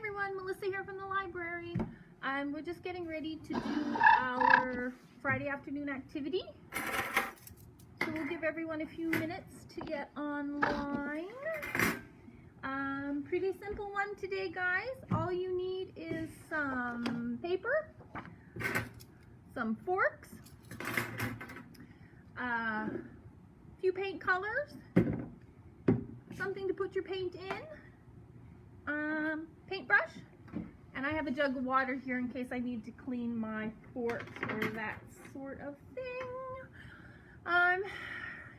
everyone, Melissa here from the library. We're just getting ready to do our Friday afternoon activity. So we'll give everyone a few minutes to get online. Pretty simple one today, guys. All you need is some paper, some forks, a few paint colors, something to put your paint in, paintbrush, and I have a jug of water here in case I need to clean my forks or that sort of thing.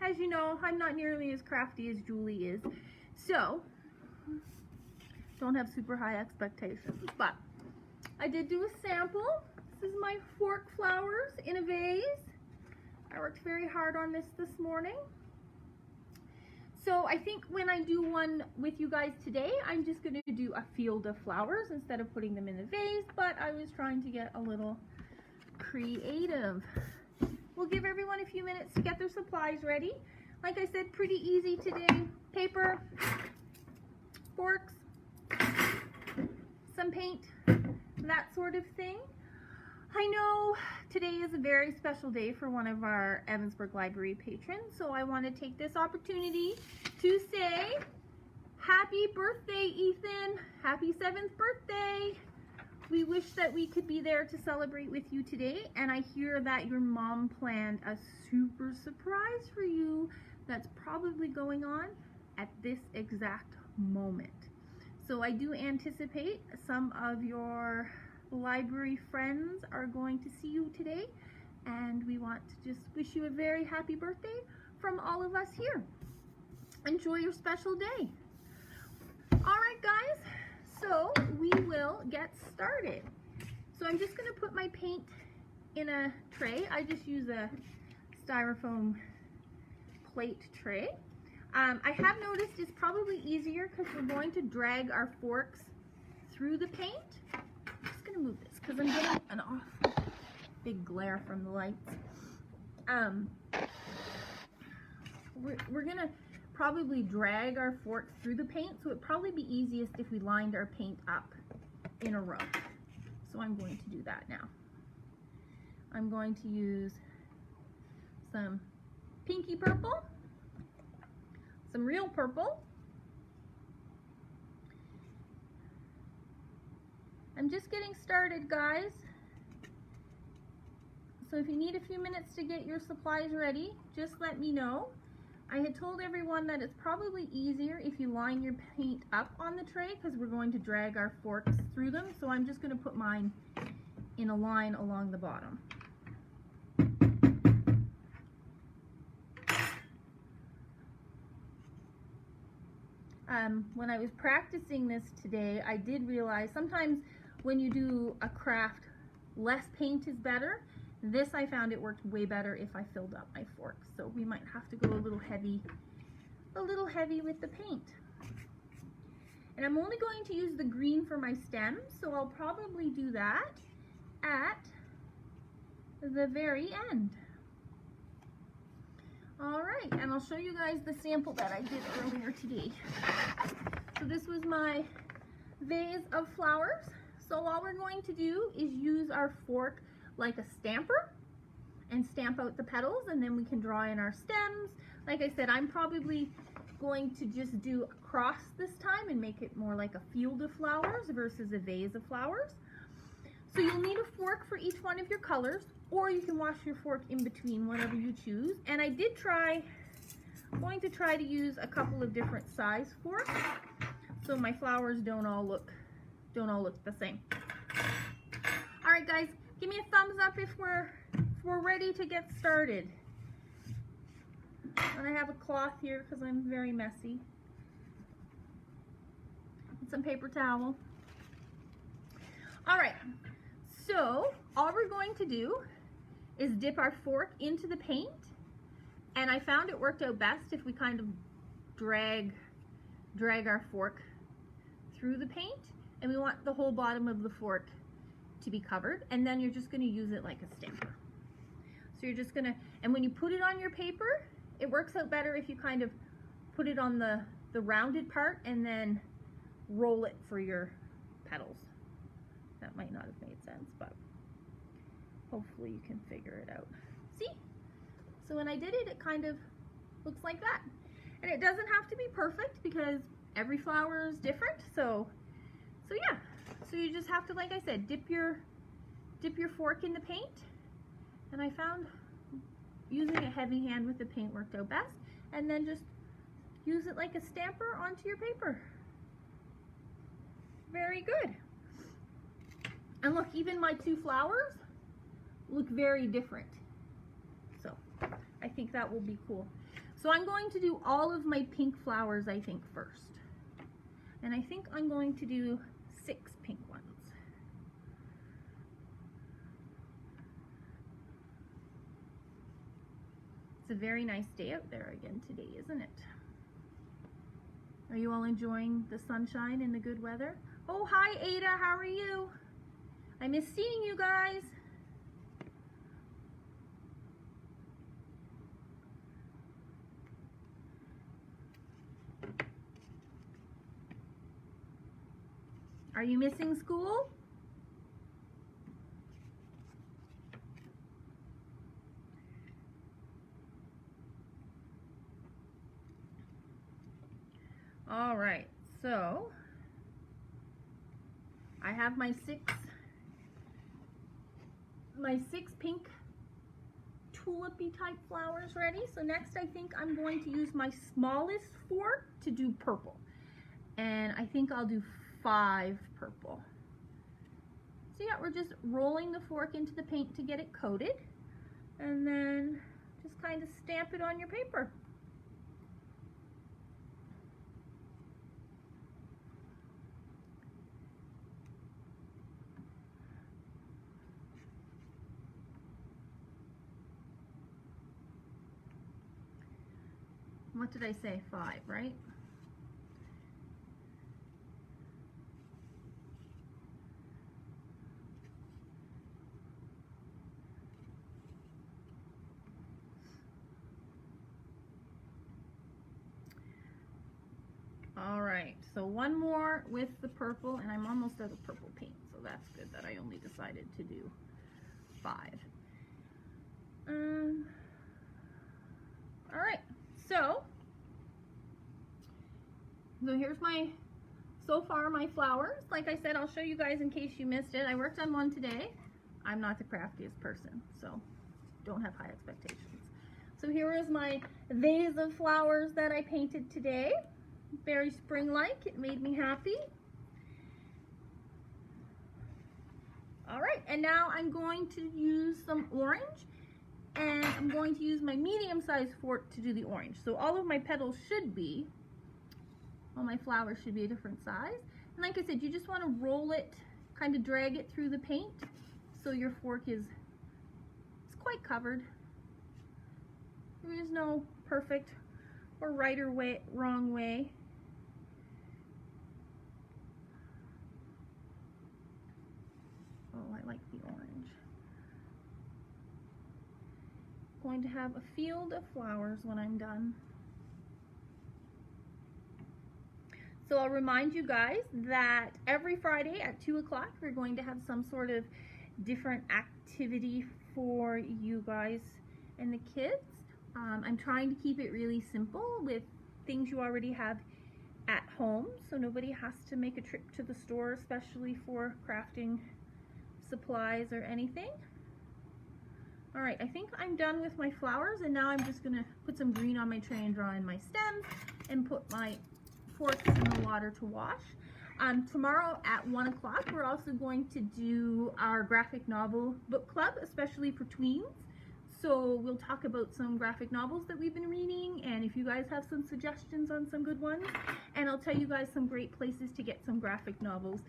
As you know, I'm not nearly as crafty as Julie is, so don't have super high expectations, but I did do a sample. This is my fork flowers in a vase. I worked very hard on this morning. So I think when I do one with you guys today, I'm just going to do a field of flowers instead of putting them in the vase, but I was trying to get a little creative. We'll give everyone a few minutes to get their supplies ready. Like I said, pretty easy today. Paper, forks, some paint, that sort of thing. I know today is a very special day for one of our Evansburg Library patrons, so I want to take this opportunity to say happy birthday, Ethan. Happy 7th birthday. We wish that we could be there to celebrate with you today, and I hear that your mom planned a super surprise for you that's probably going on at this exact moment. So I do anticipate some of your library friends are going to see you today, and we want to just wish you a very happy birthday from all of us here. Enjoy your special day. All right, guys, so we will get started. So I'm just going to put my paint in a tray. I just use a styrofoam plate tray. I have noticed it's probably easier because we're going to drag our forks through the paint. I'm just going to move this because I'm getting an awful big glare from the lights. We're going to probably drag our forks through the paint, so it'd probably be easiest if we lined our paint up in a row. So I'm going to do that now. I'm going to use some pinky purple, some real purple. I'm just getting started, guys. So if you need a few minutes to get your supplies ready, just let me know. I had told everyone that it's probably easier if you line your paint up on the tray because we're going to drag our forks through them. So I'm just going to put mine in a line along the bottom. When I was practicing this today, I did realize sometimes when you do a craft, less paint is better. This, I found it worked way better if I filled up my forks. So we might have to go a little heavy with the paint. And I'm only going to use the green for my stems, so I'll probably do that at the very end. All right, and I'll show you guys the sample that I did earlier today. So this was my vase of flowers. So all we're going to do is use our fork like a stamper and stamp out the petals, and then we can draw in our stems. Like I said, I'm probably going to just do a cross this time and make it more like a field of flowers versus a vase of flowers. So you'll need a fork for each one of your colors, or you can wash your fork in between, whatever you choose. And I did I'm going to try to use a couple of different size forks so my flowers don't all look the same. All right, guys, give me a thumbs up if we're ready to get started. And I have a cloth here because I'm very messy. And some paper towel. All right, so all we're going to do is dip our fork into the paint, and I found it worked out best if we kind of drag our fork through the paint, and we want the whole bottom of the fork to be covered, and then you're just going to use it like a stamper. So you're just going to, and when you put it on your paper, it works out better if you kind of put it on the rounded part and then roll it for your petals. That might not have made sense, but hopefully you can figure it out. See? So when I did it, it kind of looks like that. And it doesn't have to be perfect because every flower is different. So yeah. So you just have to, like I said, dip your fork in the paint. And I found using a heavy hand with the paint worked out best. And then just use it like a stamper onto your paper. Very good. And look, even my two flowers look very different. So I think that will be cool. So I'm going to do all of my pink flowers, I think, first. And I think I'm going to do 6 pink ones. It's a very nice day out there again today, isn't it? Are you all enjoying the sunshine and the good weather? Oh, hi Ada, how are you? I miss seeing you guys. Are you missing school? All right, so I have my six pink tulipy type flowers ready. So next I think I'm going to use my smallest fork to do purple. And I think I'll do 5 purple. So yeah, we're just rolling the fork into the paint to get it coated. And then just kind of stamp it on your paper. What did I say? 5, right? All right, so one more with the purple, and I'm almost out of purple paint, so that's good that I only decided to do 5. All right, so here's so far my flowers. Like I said, I'll show you guys in case you missed it. I worked on one today. I'm not the craftiest person, so don't have high expectations. So here is my vase of flowers that I painted today. Very spring-like. It made me happy. All right, and now I'm going to use some orange, and I'm going to use my medium-sized fork to do the orange. So all of my petals should be, all my flowers should be a different size. And like I said, you just want to roll it, kind of drag it through the paint so your fork is quite covered. There is no perfect or right or wrong way. Oh, I like the orange. Going to have a field of flowers when I'm done. So I'll remind you guys that every Friday at 2 o'clock we're going to have some sort of different activity for you guys and the kids. I'm trying to keep it really simple with things you already have at home, so nobody has to make a trip to the store, especially for crafting supplies or anything. All right, I think I'm done with my flowers, and now I'm just gonna put some green on my tray and draw in my stems and put my forks in the water to wash. Tomorrow at 1 o'clock, we're also going to do our graphic novel book club, especially for tweens. So we'll talk about some graphic novels that we've been reading, and if you guys have some suggestions on some good ones, and I'll tell you guys some great places to get some graphic novels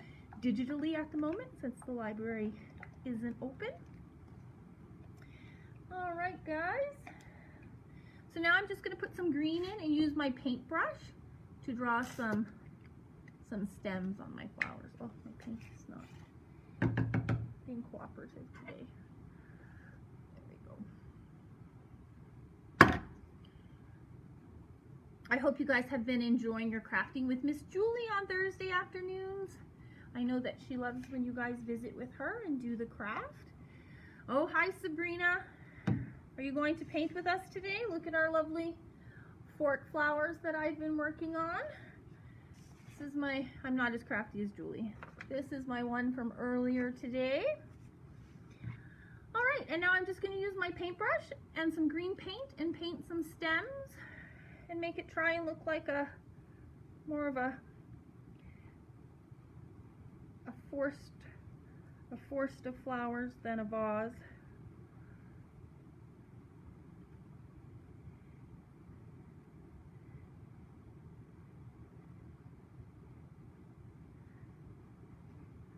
digitally at the moment since the library isn't open. All right, guys. So now I'm just going to put some green in and use my paintbrush to draw some stems on my flowers. Oh, my paint is not being cooperative today. There we go. I hope you guys have been enjoying your crafting with Miss Julie on Thursday afternoons. I know that she loves when you guys visit with her and do the craft. Oh, hi Sabrina. Are you going to paint with us today? Look at our lovely fork flowers that I've been working on. This is my, I'm not as crafty as Julie. This is my one from earlier today. All right, and now I'm just going to use my paintbrush and some green paint and paint some stems and make it try and look like a more of a forest of flowers than a vase.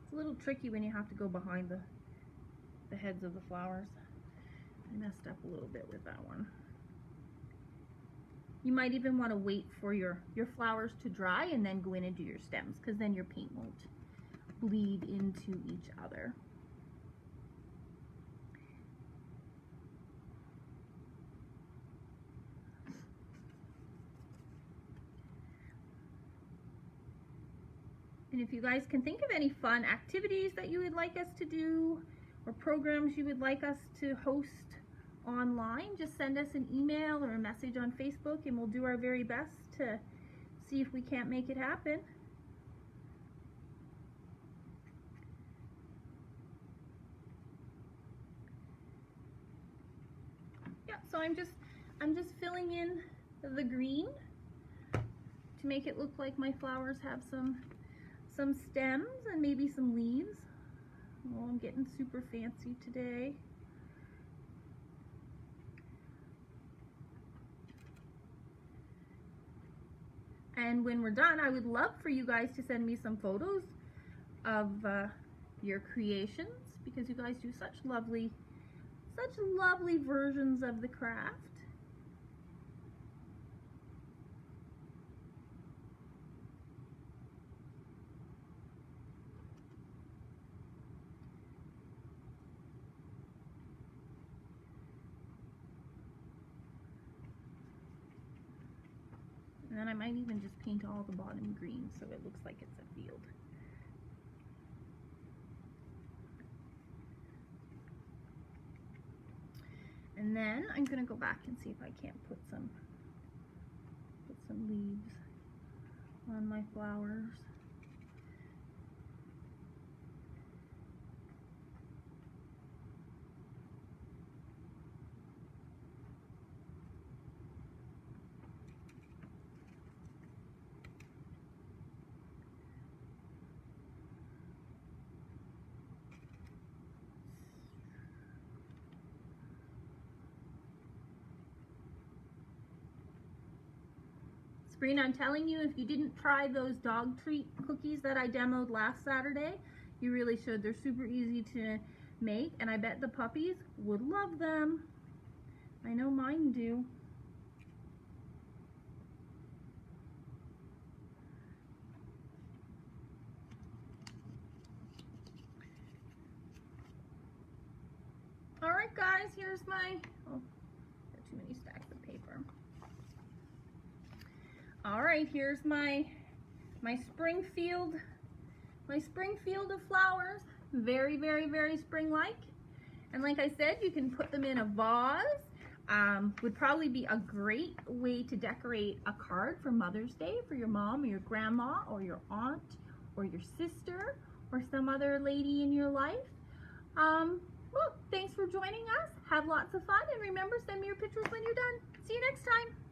It's a little tricky when you have to go behind the heads of the flowers. I messed up a little bit with that one. You might even want to wait for your flowers to dry and then go in and do your stems, because then your paint won't bleed into each other. And if you guys can think of any fun activities that you would like us to do or programs you would like us to host online, just send us an email or a message on Facebook and we'll do our very best to see if we can't make it happen. Yeah, so I'm just filling in the green to make it look like my flowers have some stems and maybe some leaves. Oh, I'm getting super fancy today. And when we're done, I would love for you guys to send me some photos of your creations, because you guys do such lovely versions of the craft. And then I might even just paint all the bottom green so it looks like it's a field. And then I'm going to go back and see if I can't put some leaves on my flowers. Sabrina, I'm telling you, if you didn't try those dog treat cookies that I demoed last Saturday, you really should. They're super easy to make, and I bet the puppies would love them. I know mine do. All right, guys, here's my, oh, got too many stacks of paper. All right, here's my Springfield of flowers. Very, very, very spring-like. And like I said, you can put them in a vase. Would probably be a great way to decorate a card for Mother's Day for your mom or your grandma or your aunt or your sister or some other lady in your life. Well, thanks for joining us. Have lots of fun, and remember, send me your pictures when you're done. See you next time.